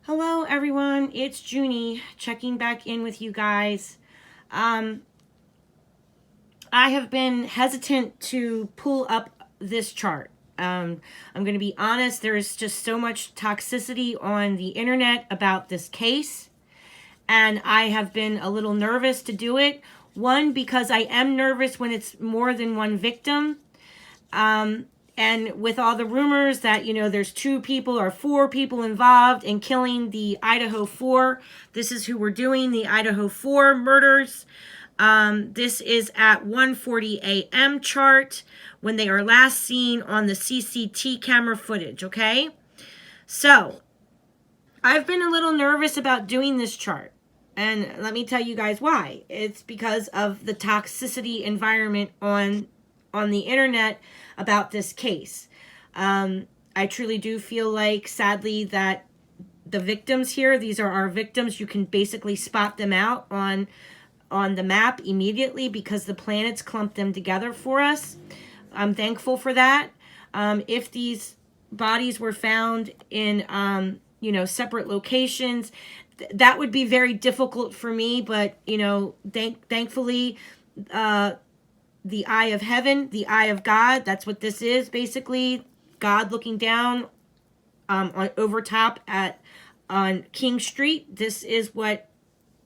Hello everyone, it's Junie checking back in with you guys. I have been hesitant to pull up this chart. I'm going to be honest, there is just so much toxicity on the internet about this case, and I have been a little nervous to do it. One, because I am nervous when it's more than one victim. And with all the rumors that, there's 2 people or 4 people involved in killing the Idaho 4. This is who we're doing, the Idaho 4 murders. This is at 1:40 a.m. chart when they are last seen on the CCT camera footage, okay? So, I've been a little nervous about doing this chart. And let me tell you guys why. It's because of the toxicity environment on the internet about this case. I truly do feel like, sadly, that the victims here, these are our victims. You can basically spot them out on the map immediately because the planets clump them together for us. I'm thankful for that. If these bodies were found in, separate locations, that would be very difficult for me. But, thankfully, the eye of heaven, the eye of God, that's what this is, basically. God looking down on over top on King Street. This is what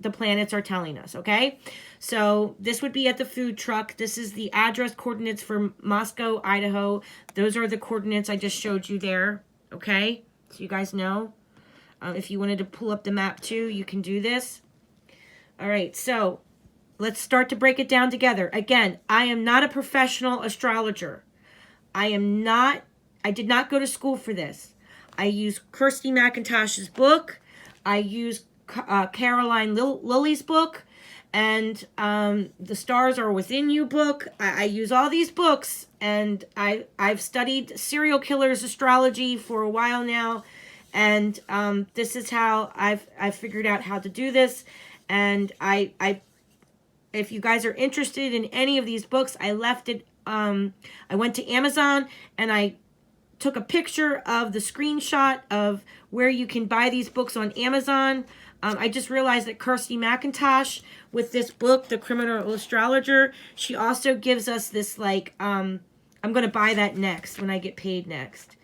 the planets are telling us, okay? So this would be at the food truck. This is the address coordinates for Moscow, Idaho. Those are the coordinates I just showed you there, okay? So you guys know. If you wanted to pull up the map too, you can do this. All right, so let's start to break it down together. Again, I am not a professional astrologer. I did not go to school for this. I use Kirsty McIntosh's book. I use Caroline Lilly's book. And the Stars Are Within You book. I use all these books. And I've studied serial killers astrology for a while now. And this is how I've figured out how to do this. And if you guys are interested in any of these books, I left it. I went to Amazon and I took a picture of the screenshot of where you can buy these books on Amazon. I just realized that Kirsty McIntosh, with this book, The Criminal Astrologer, she also gives us this, I'm going to buy that next when I get paid next.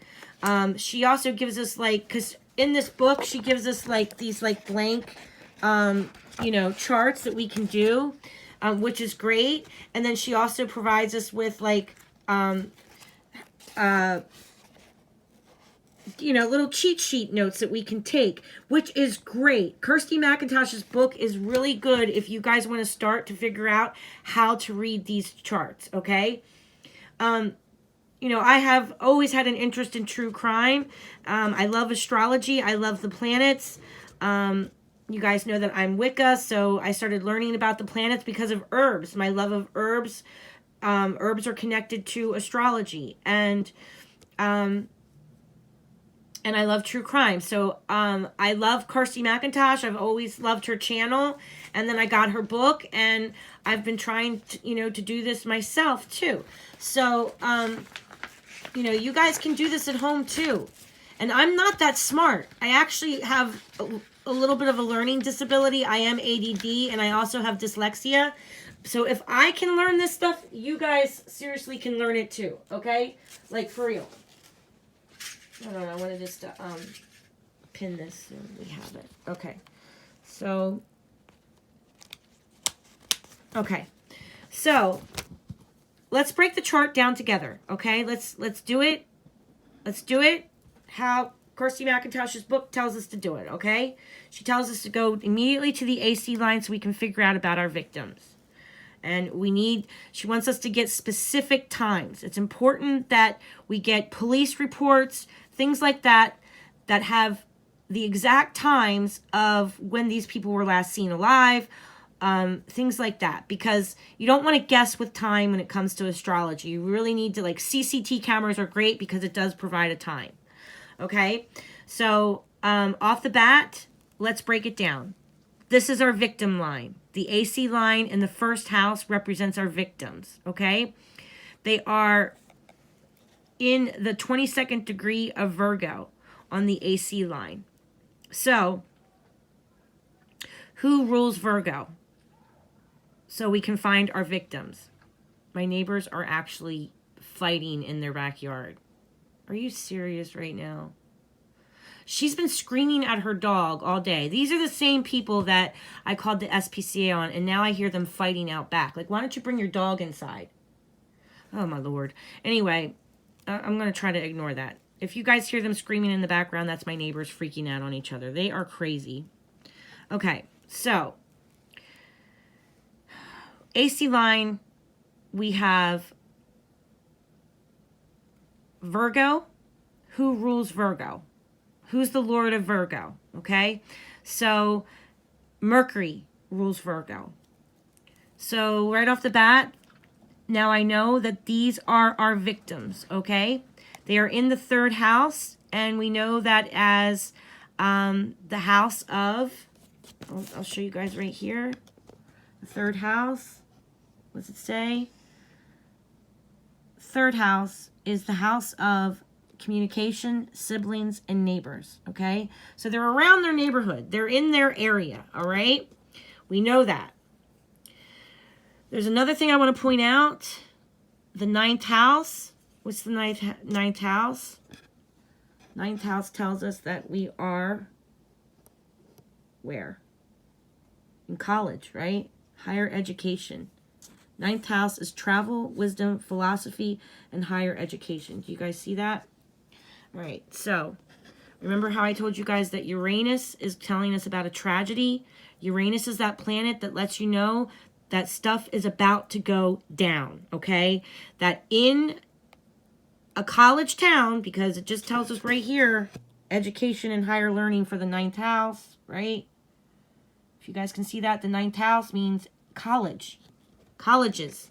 She also gives us, because in this book, she gives us, these, blank, charts that we can do. Which is great. And then she also provides us with little cheat sheet notes that we can take, which is great. Kirsty McIntosh's book is really good if you guys want to start to figure out how to read these charts, okay? I have always had an interest in true crime. I love astrology. I love the planets. You guys know that I'm Wicca, so I started learning about the planets because of herbs. My love of herbs. Herbs are connected to astrology. And I love true crime. So I love Kirsty McIntosh. I've always loved her channel. And then I got her book. And I've been trying to, to do this myself, too. So, you guys can do this at home, too. And I'm not that smart. I actually have a little bit of a learning disability. I am ADD and I also have dyslexia. So if I can learn this stuff, you guys seriously can learn it too, okay? For real. Hold on, I wanted just to pin this so we have it. Okay. So let's break the chart down together, okay? Let's do it. Let's do it how Kirsty McIntosh's book tells us to do it, okay? She tells us to go immediately to the AC line so we can figure out about our victims. And she wants us to get specific times. It's important that we get police reports, things like that have the exact times of when these people were last seen alive, things like that. Because you don't want to guess with time when it comes to astrology. You really need to, CCT cameras are great because it does provide a time. Okay, so off the bat, let's break it down. This is our victim line. The AC line in the first house represents our victims, okay? They are in the 22nd degree of Virgo on the AC line. So, who rules Virgo? So we can find our victims. My neighbors are actually fighting in their backyard. Are you serious right now? She's been screaming at her dog all day. These are the same people that I called the SPCA on, and now I hear them fighting out back. Like, why don't you bring your dog inside? Oh, my Lord. Anyway, I'm going to try to ignore that. If you guys hear them screaming in the background, that's my neighbors freaking out on each other. They are crazy. Okay, so AC line, we have Virgo. Who rules Virgo? Who's the Lord of Virgo? Okay, so Mercury rules Virgo. So right off the bat, now I know that these are our victims, okay? They are in the 3rd house, and we know that as the house of, I'll show you guys right here, the 3rd house. What's it say? 3rd house is the house of communication, siblings, and neighbors, okay? So they're around their neighborhood. They're in their area, all right? We know that. There's another thing I want to point out. The 9th house. What's the ninth house? 9th house tells us that we are where? In college, right? Higher education. 9th house is travel, wisdom, philosophy, and higher education. Do you guys see that? All right, so remember how I told you guys that Uranus is telling us about a tragedy? Uranus is that planet that lets you know that stuff is about to go down, okay? That in a college town, because it just tells us right here, education and higher learning for the 9th house, right? If you guys can see that, the 9th house means college. Colleges.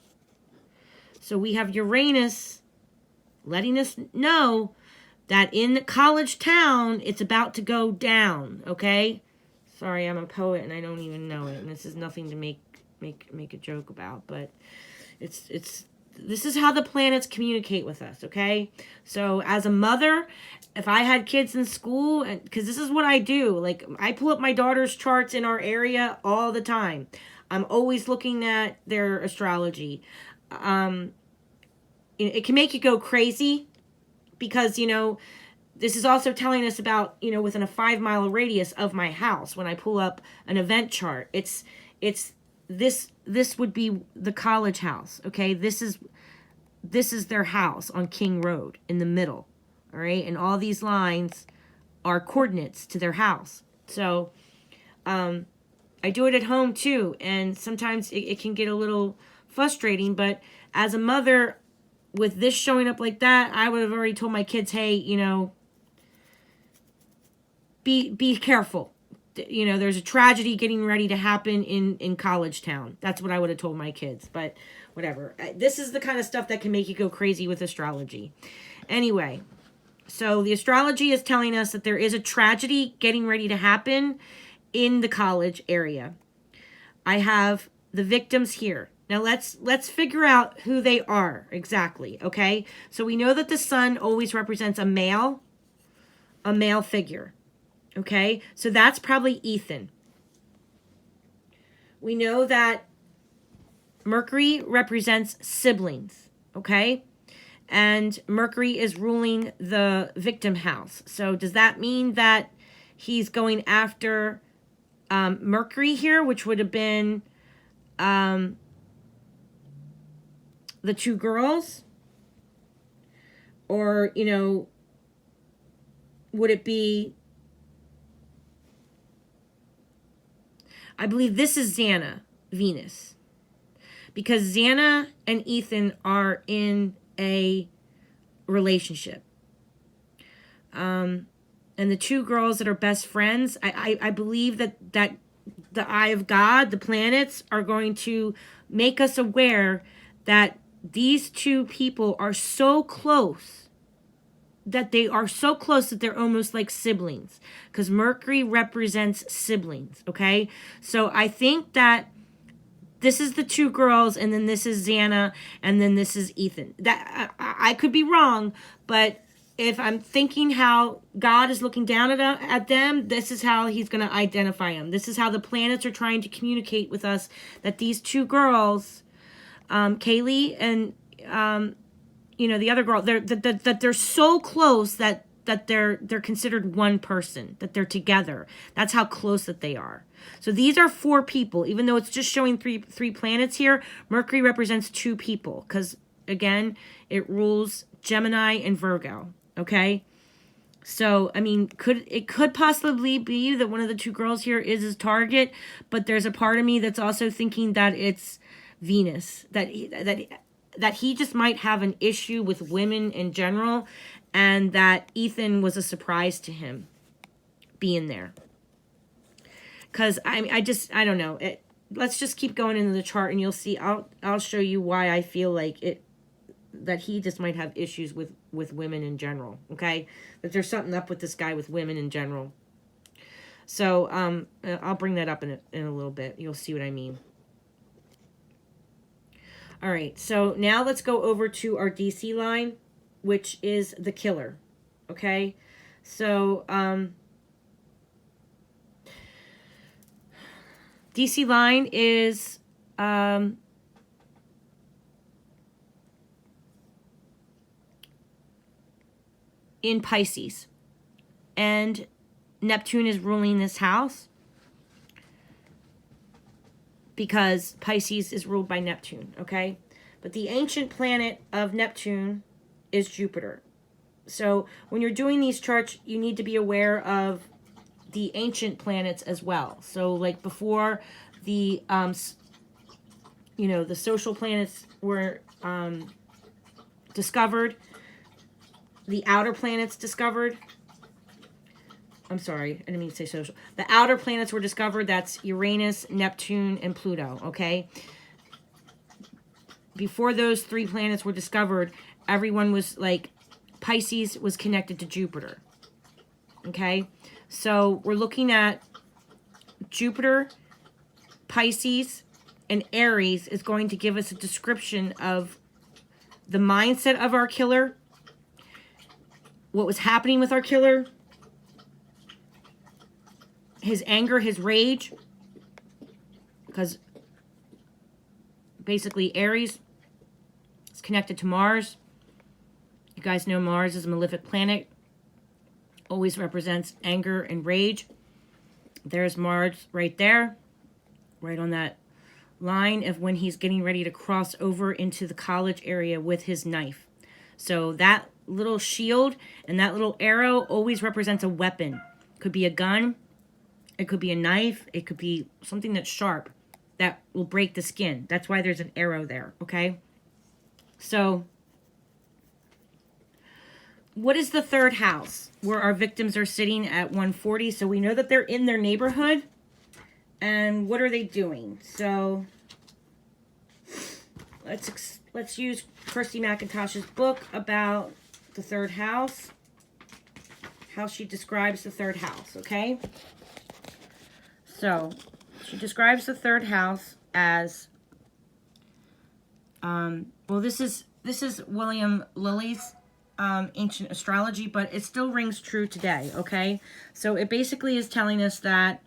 So we have Uranus letting us know that in college town, it's about to go down, okay? Sorry, I'm a poet and I don't even know it, and this is nothing to make a joke about, but it's this is how the planets communicate with us, okay? So as a mother, if I had kids in school, and because this is what I do, like I pull up my daughter's charts in our area all the time. I'm always looking at their astrology. It can make you go crazy because, you know, this is also telling us about, you know, within a 5-mile radius of my house. When I pull up an event chart, it's this would be the college house, okay? This is their house on King Road in the middle, all right? And all these lines are coordinates to their house. So, I do it at home too, and sometimes it can get a little frustrating, but as a mother, with this showing up like that, I would have already told my kids, hey, you know, be careful. You know, there's a tragedy getting ready to happen in college town. That's what I would have told my kids, but whatever. This is the kind of stuff that can make you go crazy with astrology. Anyway, so the astrology is telling us that there is a tragedy getting ready to happen in the college area. I have the victims here. Now let's figure out who they are exactly, okay? So we know that the sun always represents a male figure, okay? So that's probably Ethan. We know that Mercury represents siblings, okay? And Mercury is ruling the victim house. So does that mean that he's going after Mercury here, which would have been the 2 girls? Or, you know, would it be, I believe this is Xana, Venus. Because Xana and Ethan are in a relationship. And the 2 girls that are best friends, I believe that the eye of God, the planets, are going to make us aware that these 2 people are so close, that they are so close that they're almost like siblings. Because Mercury represents siblings, okay? So I think that this is the 2 girls, and then this is Xana, and then this is Ethan. That I could be wrong, but if I'm thinking how God is looking down at them, this is how he's going to identify them. This is how the planets are trying to communicate with us that these two girls, Kaylee and, the other girl, that they're so close that they're considered one person, that they're together. That's how close that they are. So these are 4 people, even though it's just showing three planets here. Mercury represents 2 people because, again, it rules Gemini and Virgo. Okay, so I mean, it could possibly be that one of the 2 girls here is his target, but there's a part of me that's also thinking that it's Venus, that he just might have an issue with women in general, and that Ethan was a surprise to him being there. Because I don't know. Let's just keep going into the chart, and you'll see. I'll show you why I feel like it. That he just might have issues with women in general, okay? That there's something up with this guy with women in general. So, I'll bring that up in a little bit. You'll see what I mean. All right, so now let's go over to our DC line, which is the killer, okay? So, DC line is, in Pisces, and Neptune is ruling this house because Pisces is ruled by Neptune, okay? But the ancient planet of Neptune is Jupiter. So when you're doing these charts, you need to be aware of the ancient planets as well. So like before the the social planets were discovered, the outer planets discovered. I'm sorry, I didn't mean to say social. The outer planets were discovered. That's Uranus, Neptune, and Pluto, okay? Before those 3 planets were discovered, everyone was like, Pisces was connected to Jupiter, okay? So we're looking at Jupiter, Pisces, and Aries is going to give us a description of the mindset of our killer, what was happening with our killer, his anger, his rage, because basically Aries is connected to Mars. You guys know Mars is a malefic planet, always represents anger and rage. There's Mars right there, right on that line of when he's getting ready to cross over into the college area with his knife. So that little shield and that little arrow always represents a weapon. Could be a gun, it could be a knife, it could be something that's sharp that will break the skin. That's why there's an arrow there, okay? So what is the 3rd house where our victims are sitting at 140? So we know that they're in their neighborhood. And what are they doing? So let's use Kirsty McIntosh's book about the 3rd house, how she describes the 3rd house, okay? So she describes the 3rd house as, this is William Lilly's ancient astrology, but it still rings true today, okay? So it basically is telling us that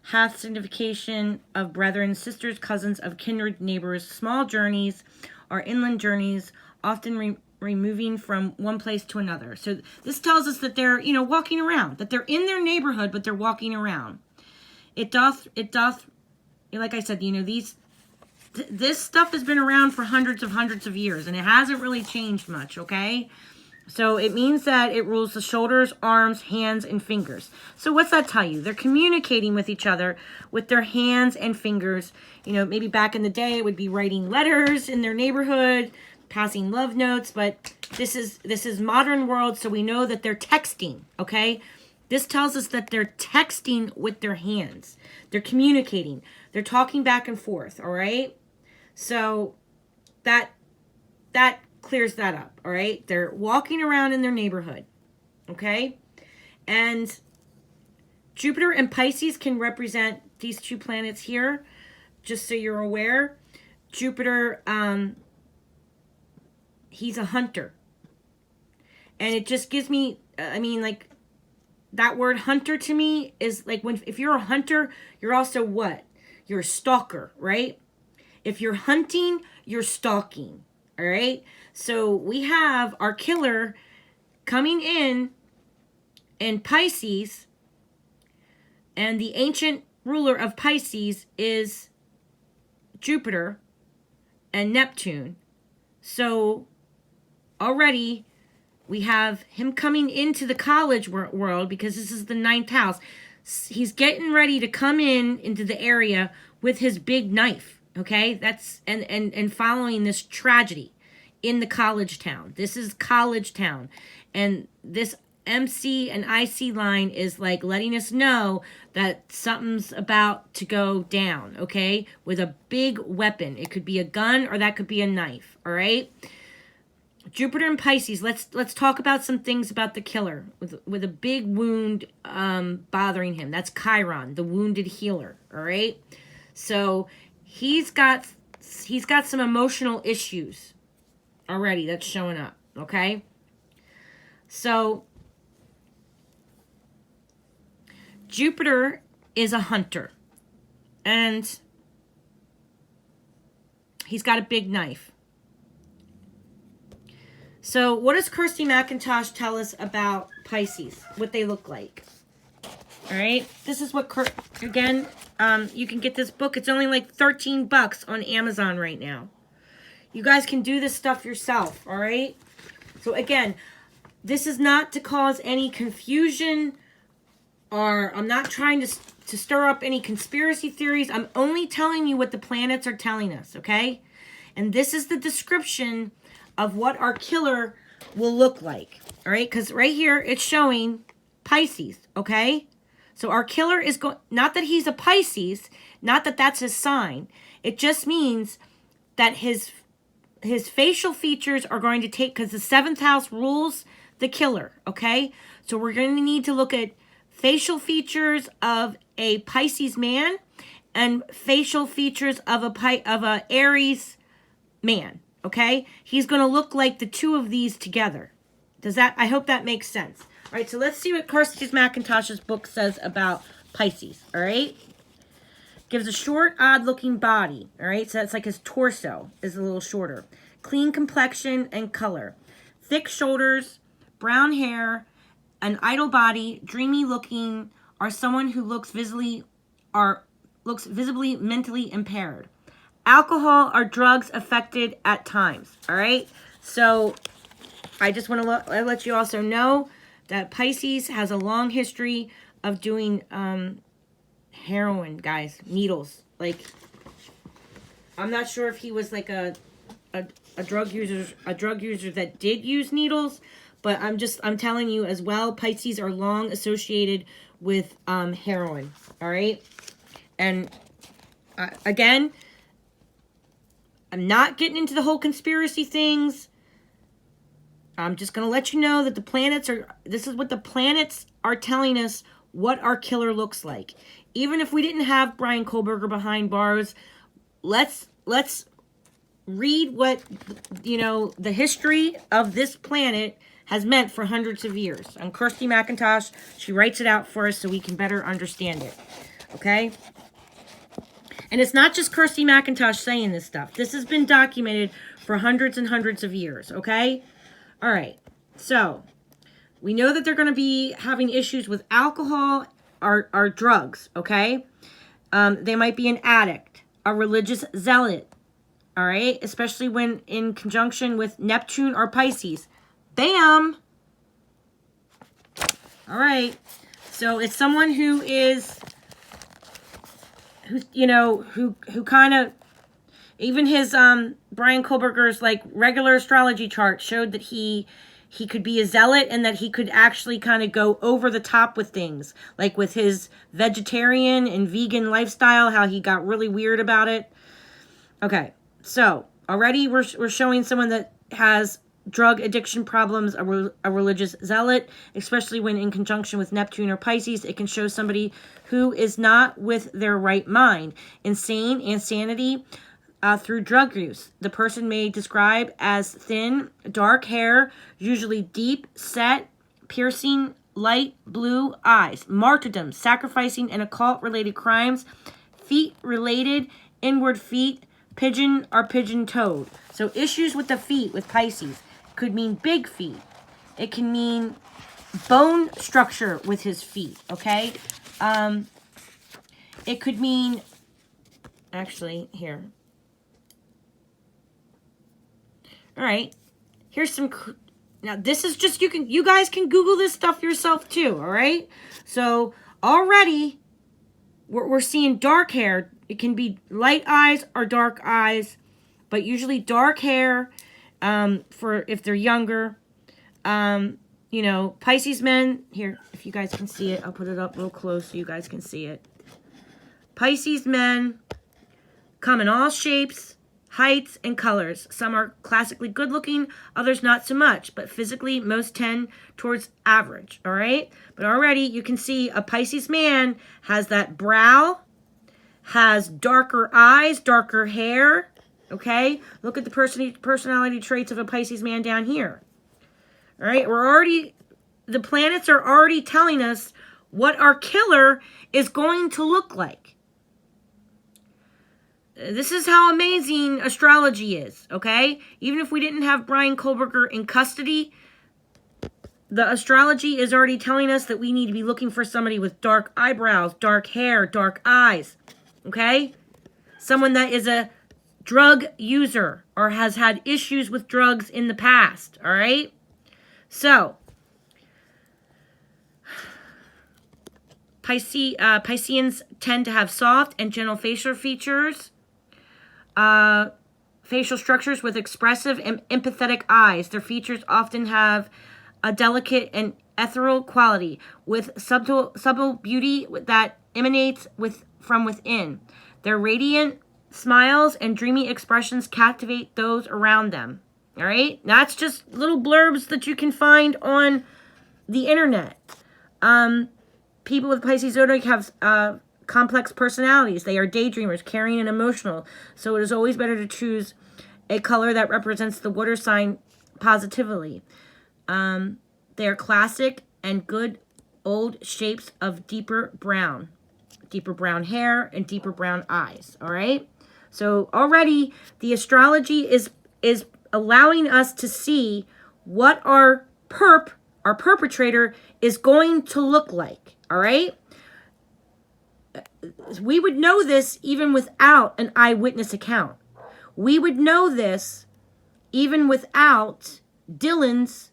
hath signification of brethren, sisters, cousins, of kindred neighbors, small journeys or inland journeys, often removing from one place to another. So this tells us that they're, walking around, that they're in their neighborhood, but they're walking around. It doth, like I said, this stuff has been around for hundreds of years, and it hasn't really changed much, okay? So it means that it rules the shoulders, arms, hands, and fingers. So what's that tell you? They're communicating with each other with their hands and fingers. Maybe back in the day it would be writing letters in their neighborhood, passing love notes, but this is modern world, so we know that they're texting, okay? This tells us that they're texting with their hands. They're communicating. They're talking back and forth, all right? So that clears that up, all right? They're walking around in their neighborhood, okay? And Jupiter and Pisces can represent these 2 planets here, just so you're aware. Jupiter, he's a hunter. And it just gives me, I mean, like, that word hunter to me is like, if you're a hunter, you're also what? You're a stalker, right? If you're hunting, you're stalking, all right? So we have our killer coming in Pisces, and the ancient ruler of Pisces is Jupiter and Neptune. So already we have him coming into the college world, because this is the 9th house. He's getting ready to come into the area with his big knife, okay? That's and following this tragedy in the college town. This is college town. And this MC and IC line is like letting us know that something's about to go down, okay? With a big weapon. It could be a gun or that could be a knife, all right? Jupiter and Pisces. Let's talk about some things about the killer with a big wound bothering him. That's Chiron, the wounded healer, all right? So he's got some emotional issues already that's showing up, okay? So Jupiter is a hunter, and he's got a big knife. So what does Kirsty McIntosh tell us about Pisces, what they look like? All right, this is what, again, you can get this book. It's only like $13 on Amazon right now. You guys can do this stuff yourself, all right? So again, this is not to cause any confusion, or I'm not trying to stir up any conspiracy theories. I'm only telling you what the planets are telling us, okay? And this is the description of what our killer will look like, all right? Because right here, it's showing Pisces, okay? So our killer is going, not that he's a Pisces, not that that's his sign. It just means that his facial features are going to take, because the 7th house rules the killer, okay? So we're going to need to look at facial features of a Pisces man and facial features of a Aries man, okay? He's going to look like the two of these together. I hope that makes sense. All right, so let's see what Kirsty McIntosh's book says about Pisces, all right? Gives a short, odd-looking body, all right? So that's like his torso is a little shorter. Clean complexion and color. Thick shoulders, brown hair, an idle body, dreamy-looking, or someone who looks visibly mentally impaired. Alcohol or drugs affected at times, all right? So I just want to let you also know that Pisces has a long history of doing heroin, guys, needles. Like, I'm not sure if he was like a drug user that did use needles, but I'm telling you as well, Pisces are long associated with heroin, all right? And again, I'm not getting into the whole conspiracy things. I'm just going to let you know that this is what the planets are telling us what our killer looks like. Even if we didn't have Brian Kohlberger behind bars, let's read what, the history of this planet has meant for hundreds of years. And Kirsty McIntosh, she writes it out for us so we can better understand it. Okay? And it's not just Kirsty McIntosh saying this stuff. This has been documented for hundreds and hundreds of years. Okay? All right, so we know that they're going to be having issues with alcohol or drugs, okay? They might be an addict, a religious zealot, all right? Especially when in conjunction with Neptune or Pisces. Bam! All right, so it's someone who kind of, even his Brian Kohlberger's like regular astrology chart showed that he could be a zealot and that he could actually kind of go over the top with things, like with his vegetarian and vegan lifestyle, how he got really weird about it. Okay, so already we're showing someone that has drug addiction problems, a religious zealot, especially when in conjunction with Neptune or Pisces. It can show somebody who is not with their right mind. Insanity. through drug use. The person may describe as thin, dark hair, usually deep set, piercing, light blue eyes. Martyrdom, sacrificing and occult-related crimes. Feet related, inward feet, pigeon or pigeon-toed. So issues with the feet with Pisces could mean big feet. It can mean bone structure with his feet, okay? It could mean, actually, here. All right, here's some, now this is just, you guys can Google this stuff yourself too, all right? So already, we're seeing dark hair. It can be light eyes or dark eyes, but usually dark hair for if they're younger. You know, Pisces men, here, if you guys can see it, I'll put it up real close so you guys can see it. Pisces men come in all shapes, heights, and colors. Some are classically good looking, others not so much, but physically most tend towards average, all right? But already you can see a Pisces man has that brow, has darker eyes, darker hair, okay? Look at the personality traits of a Pisces man down here. All right, the planets are already telling us what our killer is going to look like. This is how amazing astrology is, okay? Even if we didn't have Brian Kohlberger in custody, the astrology is already telling us that we need to be looking for somebody with dark eyebrows, dark hair, dark eyes, okay? Someone that is a drug user or has had issues with drugs in the past, all right? So, Pisceans tend to have soft and gentle facial features, facial structures with expressive and empathetic eyes. Their features often have a delicate and ethereal quality with subtle beauty that emanates from within. Their radiant smiles and dreamy expressions captivate those around them. All right, that's just little blurbs that you can find on the internet. People with Pisces zodiac have complex personalities. They are daydreamers, caring, and emotional. So it is always better to choose a color that represents the water sign positively. They are classic and good old shapes of deeper brown hair and deeper brown eyes. All right. So already the astrology is allowing us to see what our perpetrator is going to look like, all right? We would know this even without an eyewitness account. We would know this even without Dylan's,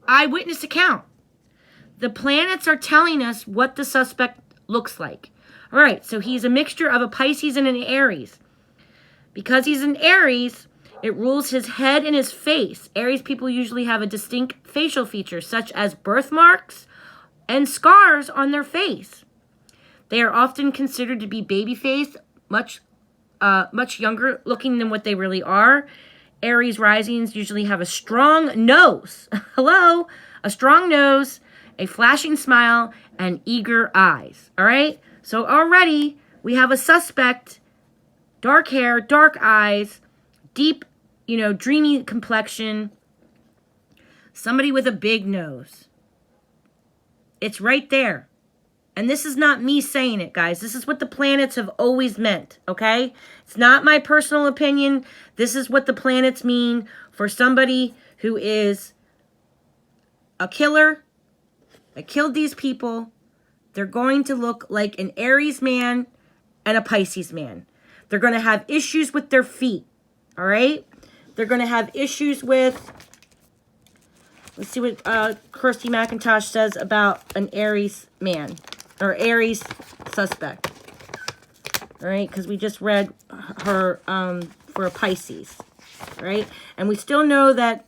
eyewitness account. The planets are telling us what the suspect looks like. All right, so he's a mixture of a Pisces and an Aries. Because he's an Aries, it rules his head and his face. Aries people usually have a distinct facial feature, such as birthmarks and scars on their face. They are often considered to be baby-faced, much younger looking than what they really are. Aries risings usually have a strong nose. Hello? A strong nose, a flashing smile, and eager eyes. All right? So already we have a suspect, dark hair, dark eyes, deep, dreamy complexion, somebody with a big nose. It's right there. And this is not me saying it, guys. This is what the planets have always meant, okay? It's not my personal opinion. This is what the planets mean for somebody who is a killer that killed these people. They're going to look like an Aries man and a Pisces man. They're going to have issues with their feet, all right? They're going to have issues with, let's see what Kirsty McIntosh says about an Aries man, or Aries suspect, all right? Because we just read her for a Pisces, right? And we still know that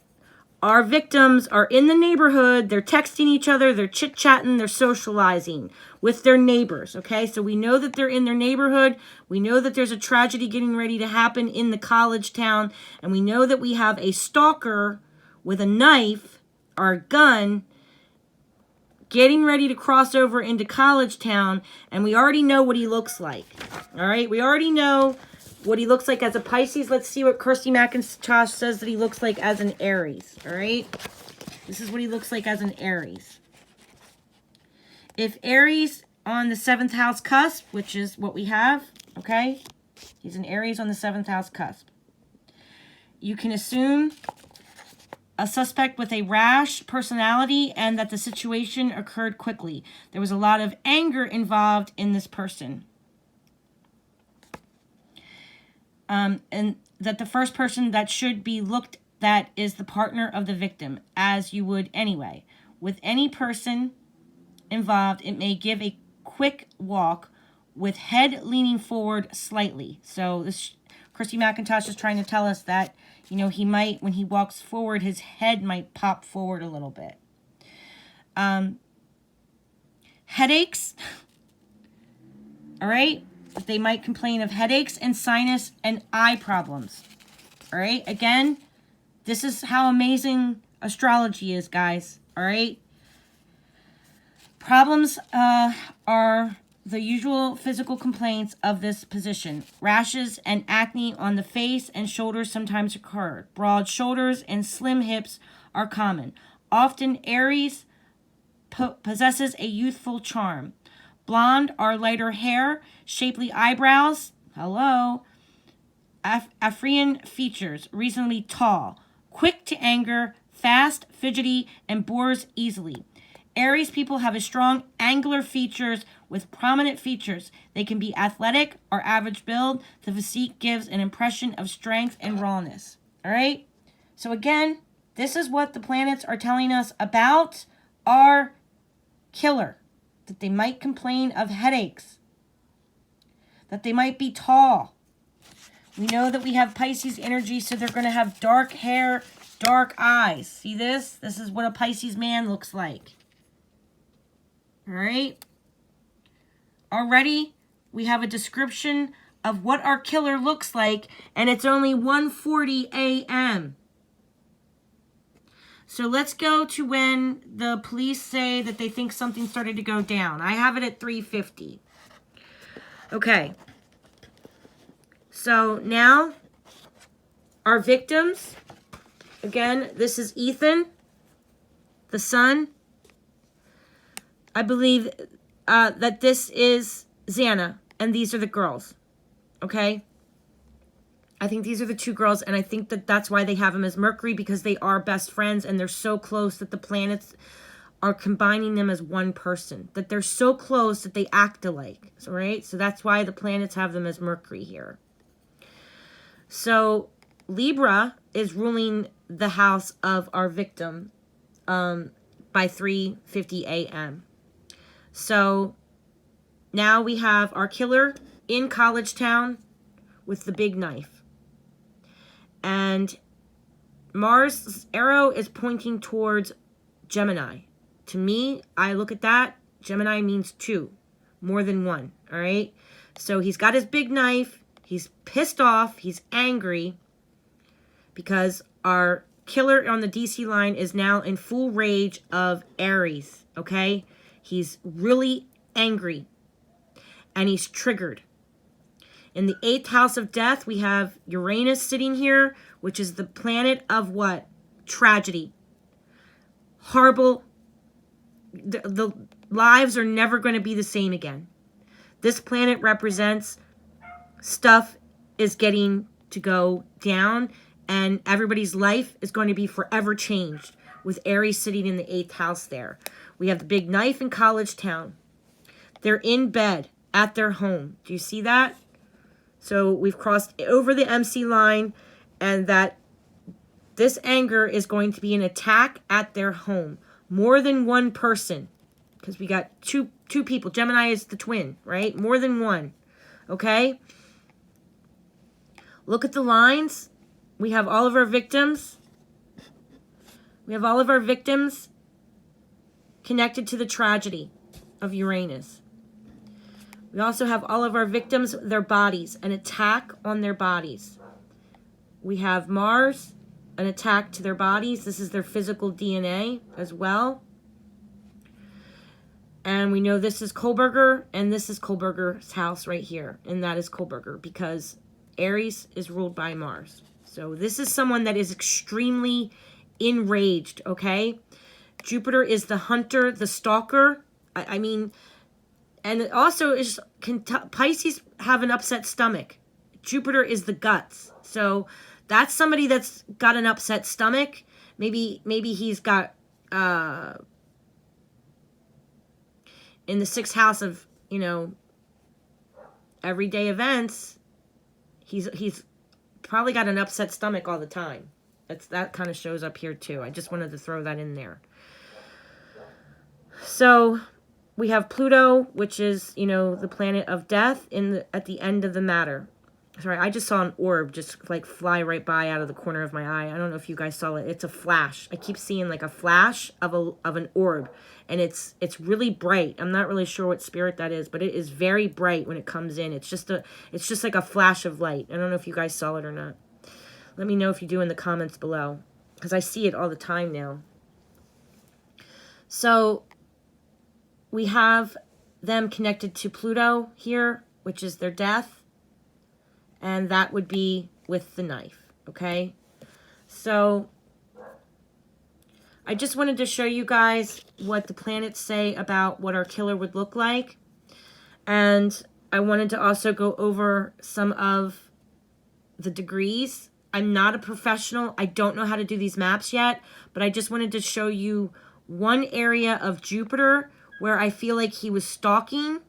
our victims are in the neighborhood. They're texting each other. They're chit-chatting. They're socializing with their neighbors, okay? So we know that they're in their neighborhood. We know that there's a tragedy getting ready to happen in the college town. And we know that we have a stalker with a knife or a gun getting ready to cross over into College Town, and we already know what he looks like. All right, we already know what he looks like as a Pisces. Let's see what Kirsty McIntosh says that he looks like as an Aries. All right, this is what he looks like as an Aries. If Aries on the 7th house cusp, which is what we have, okay, he's an Aries on the 7th house cusp. You can assume a suspect with a rash personality and that the situation occurred quickly. There was a lot of anger involved in this person. And that the first person that should be looked at is the partner of the victim, as you would anyway. With any person involved, it may give a quick walk with head leaning forward slightly. So this Kirsty McIntosh is trying to tell us that, you know, he might, when he walks forward, his head might pop forward a little bit. Headaches. All right. They might complain of headaches and sinus and eye problems. All right. Again, this is how amazing astrology is, guys. All right. Problems are the usual physical complaints of this position. Rashes and acne on the face and shoulders sometimes occur. Broad shoulders and slim hips are common. Often Aries possesses a youthful charm. Blonde or lighter hair, shapely eyebrows, African features, reasonably tall, quick to anger, fast, fidgety, and bores easily. Aries people have a strong angular features with prominent features. They can be athletic or average build. The physique gives an impression of strength and rawness. All right? So again, this is what the planets are telling us about our killer. That they might complain of headaches. That they might be tall. We know that we have Pisces energy, so they're going to have dark hair, dark eyes. See this? This is what a Pisces man looks like. All right. Already, we have a description of what our killer looks like, and it's only 1:40 a.m. So let's go to when the police say that they think something started to go down. I have it at 3:50. Okay. So now, our victims, again, this is Ethan, the son. I believe that this is Xana, and these are the girls, okay? I think these are the two girls, and I think that that's why they have them as Mercury, because they are best friends, and they're so close that the planets are combining them as one person, that they're so close that they act alike, right? So that's why the planets have them as Mercury here. So Libra is ruling the house of our victim by 3:50 a.m. So now we have our killer in College Town with the big knife. And Mars' arrow is pointing towards Gemini. To me, I look at that. Gemini means two, more than one, all right? So he's got his big knife. He's pissed off. He's angry because our killer on the DC line is now in full rage of Aries, okay? He's really angry, and he's triggered. In the 8th house of death, we have Uranus sitting here, which is the planet of what? Tragedy. Horrible. The lives are never going to be the same again. This planet represents stuff is getting to go down, and everybody's life is going to be forever changed with Aries sitting in the 8th house there. We have the big knife in College Town. They're in bed at their home. Do you see that? So we've crossed over the MC line, and that this anger is going to be an attack at their home. More than one person, because we got two people. Gemini is the twin, right? More than one, okay? Look at the lines. We have all of our victims. We have all of our victims connected to the tragedy of Uranus. We also have all of our victims, their bodies, an attack on their bodies. We have Mars, an attack to their bodies. This is their physical DNA as well. And we know this is Kohlberger, and this is Kohlberger's house right here. And that is Kohlberger because Aries is ruled by Mars. So this is someone that is extremely enraged, okay? Jupiter is the hunter, the stalker. I mean, and it also is, Pisces have an upset stomach. Jupiter is the guts. So that's somebody that's got an upset stomach. Maybe he's got, in the 6th house of, you know, everyday events, he's probably got an upset stomach all the time. That kind of shows up here too. I just wanted to throw that in there. So we have Pluto, which is, you know, the planet of death at the end of the matter. Sorry, I just saw an orb just like fly right by out of the corner of my eye. I don't know if you guys saw it. It's a flash. I keep seeing like a flash of an orb, and it's really bright. I'm not really sure what spirit that is, but it is very bright when it comes in. It's just like a flash of light. I don't know if you guys saw it or not. Let me know if you do in the comments below, because I see it all the time now. So we have them connected to Pluto here, which is their death. And that would be with the knife, okay? So I just wanted to show you guys what the planets say about what our killer would look like. And I wanted to also go over some of the degrees. I'm not a professional. I don't know how to do these maps yet, but I just wanted to show you one area of Jupiter where I feel like he was stalking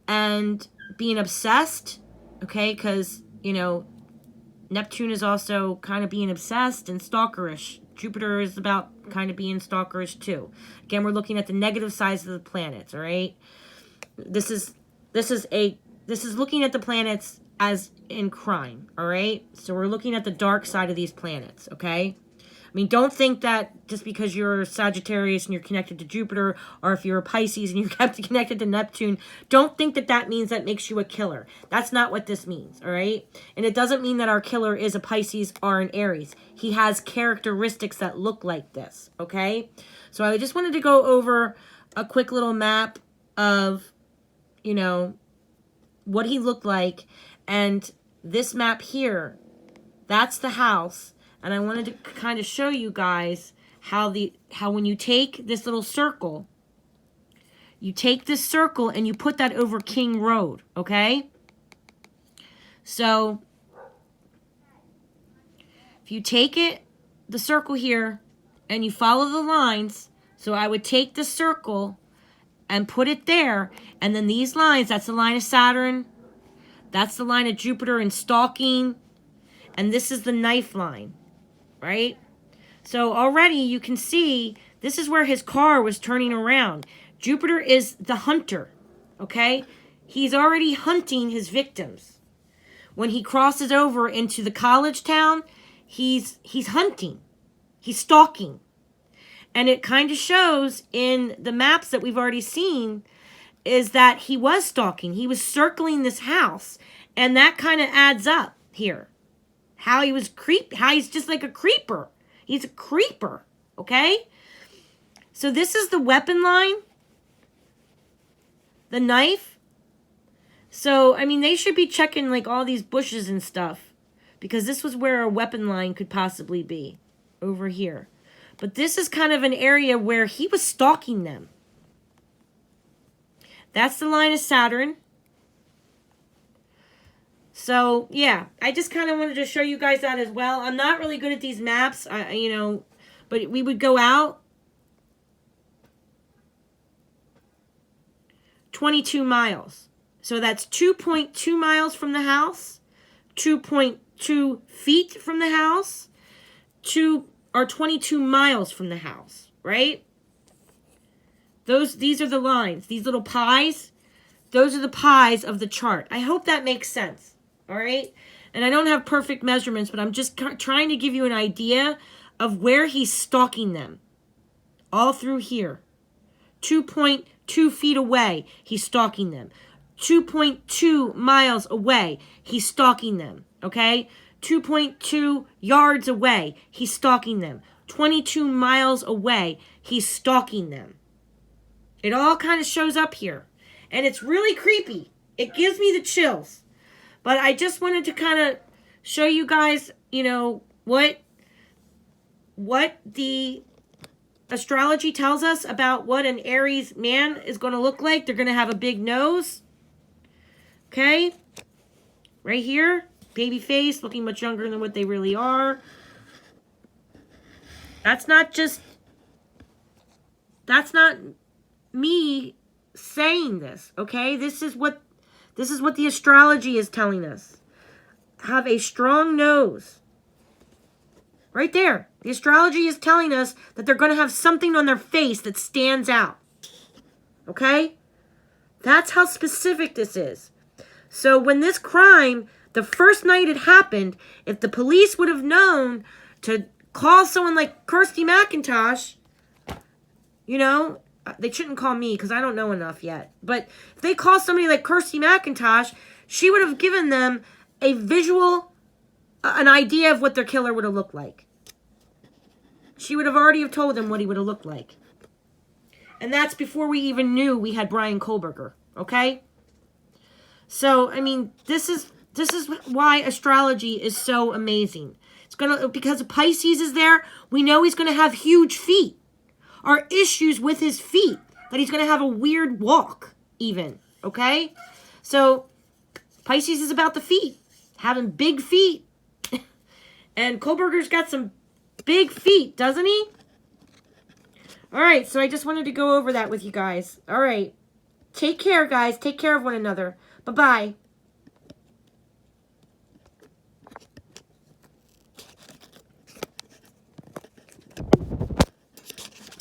and being obsessed. Okay, because, you know, Neptune is also kind of being obsessed and stalkerish. Jupiter is about kind of being stalkerish too. Again, we're looking at the negative sides of the planets, all right? This is looking at the planets as in crime, all right? So we're looking at the dark side of these planets, okay? I mean, don't think that just because you're Sagittarius and you're connected to Jupiter, or if you're a Pisces and you're connected to Neptune, don't think that that means that makes you a killer. That's not what this means, all right? And it doesn't mean that our killer is a Pisces or an Aries. He has characteristics that look like this, okay? So I just wanted to go over a quick little map of, you know, what he looked like. And this map here, that's the house. And I wanted to kind of show you guys how when you take this little circle, you take this circle and you put that over King Road, okay? So if you take the circle here, and you follow the lines, so I would take the circle and put it there, and then these lines, that's the line of Saturn, that's the line of Jupiter and stalking, and this is the knife line. Right? So already you can see this is where his car was turning around. Jupiter is the hunter, okay? He's already hunting his victims. When he crosses over into the college town, he's hunting. He's stalking. And it kind of shows in the maps that we've already seen is that he was stalking. He was circling this house. And that kind of adds up here. How he was how he's just like a creeper. He's a creeper, okay? So this is the weapon line. The knife. So, I mean, they should be checking like all these bushes and stuff, because this was where a weapon line could possibly be, over here. But this is kind of an area where he was stalking them. That's the line of Saturn. So, yeah, I just kind of wanted to show you guys that as well. I'm not really good at these maps, you know, but we would go out 22 miles. So that's 2.2 miles from the house, 2.2 feet from the house, 22 miles from the house, right? These are the lines, these little pies. Those are the pies of the chart. I hope that makes sense. All right. And I don't have perfect measurements, but I'm just trying to give you an idea of where he's stalking them. All through here. 2.2 feet away, he's stalking them. 2.2 miles away, he's stalking them. Okay. 2.2 yards away, he's stalking them. 22 miles away, he's stalking them. It all kind of shows up here. And it's really creepy. It gives me the chills. But I just wanted to kind of show you guys, you know, what the astrology tells us about what an Aries man is going to look like. They're going to have a big nose. Okay? Right here. Baby face, looking much younger than what they really are. That's not me saying this, okay? This is what the astrology is telling us. Have a strong nose. Right there. The astrology is telling us that they're going to have something on their face that stands out. Okay? That's how specific this is. So when this crime, the first night it happened, if the police would have known to call someone like Kirsty McIntosh, you know, they shouldn't call me because I don't know enough yet. But if they call somebody like Kirsty McIntosh, she would have given them a visual, an idea of what their killer would have looked like. She would have already have told them what he would have looked like. And that's before we even knew we had Brian Kohlberger, okay? So, I mean, this is why astrology is so amazing. It's because Pisces is there, we know he's gonna have huge feet. Or issues with his feet. That he's gonna have a weird walk, even. Okay? So, Pisces is about the feet. Having big feet. And Kohlberger's got some big feet, doesn't he? Alright, so I just wanted to go over that with you guys. Alright. Take care, guys. Take care of one another. Bye-bye.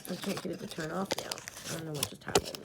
I can't get it to turn off now. I don't know what just happened.